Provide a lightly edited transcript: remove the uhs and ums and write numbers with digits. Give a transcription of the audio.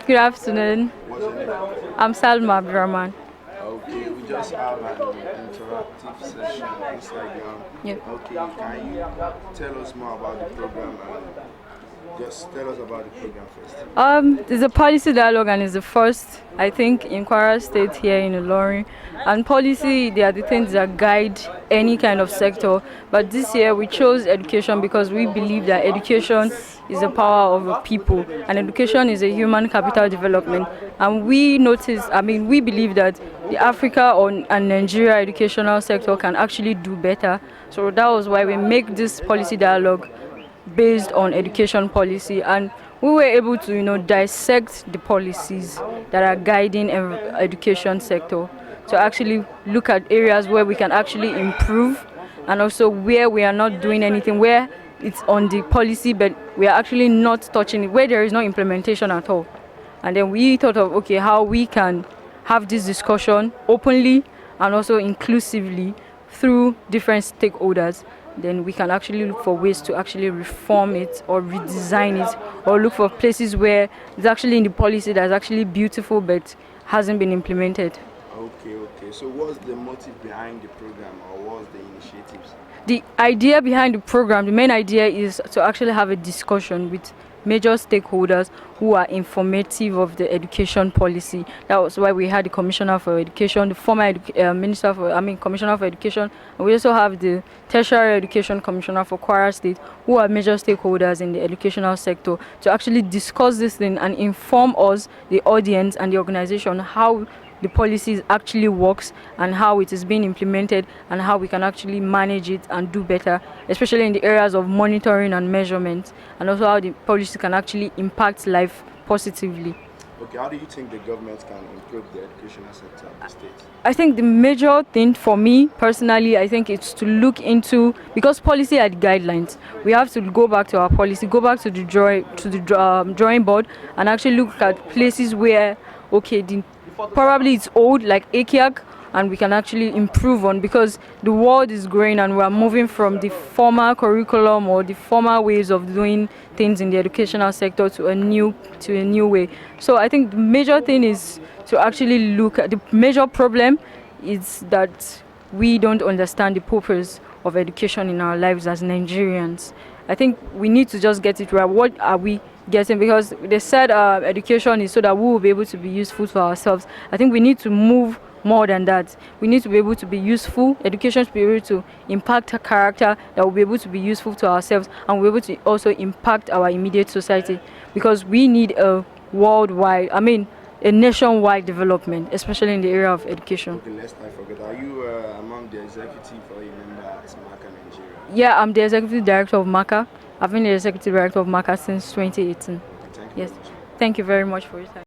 Good afternoon. What's your name? I'm Salmah Abdulrahman. Okay, we just have an interactive session inside Yeah. Okay, can you tell us more about the program and just tell us about the program first? It's a policy dialogue and it's the first, I think, in Kwara State here in Ilorin. And policy, they are the things that guide any kind of sector. But this year we chose education because we believe that education is the power of the people and education is a human capital development. And we we believe that the and Nigeria educational sector can actually do better. So that was why we make this policy dialogue based on education policy, and we were able to dissect the policies that are guiding education sector to actually look at areas where we can actually improve, and also where we are not doing anything, where it's on the policy but we are actually not touching it, where there is no implementation at all. And then we thought of, okay, how we can have this discussion openly and also inclusively through different stakeholders. Then we can actually look for ways to actually reform it or redesign it, or look for places where it's actually in the policy that's actually beautiful but hasn't been implemented. Okay. So what's the motive behind the program, or what's the initiatives? The idea behind the program, the main idea is to actually have a discussion with major stakeholders who are informative of the education policy. That was why we had the Commissioner for Education, the former Commissioner for Education, and we also have the Tertiary Education Commissioner for Kwara State, who are major stakeholders in the educational sector, to actually discuss this thing and inform us, the audience and the organization, how the policies actually works and how it is being implemented and how we can actually manage it and do better, especially in the areas of monitoring and measurement, and also how the policy can actually impact life positively. Okay, how do you think the government can improve the educational sector of the state? I think the major thing for me personally, I think it's to look into, because policy are the guidelines, we have to go back to our policy, go back to the drawing board, and actually look at places where, okay, probably it's old, like ACIAC, and we can actually improve on, because the world is growing and we are moving from the former curriculum or the former ways of doing things in the educational sector to a new way. So I think the major thing is to actually look at the major problem is that we don't understand the purpose of education in our lives as Nigerians. I think we need to just get it right. What are we getting? Because they said education is so that we will be able to be useful to ourselves. I think we need to move more than that. We need to be able to be useful. Education to be able to impact our character, that will be able to be useful to ourselves, and we're able to also impact our immediate society, because we need a nationwide development, especially in the area of education. Okay, lest I forget, are you among the executive or a member at MACAA Nigeria? Yeah, I'm the executive director of MACAA. I've been the executive director of MACAA since 2018. Okay, thank you Yes. very much. Thank you very much for your time.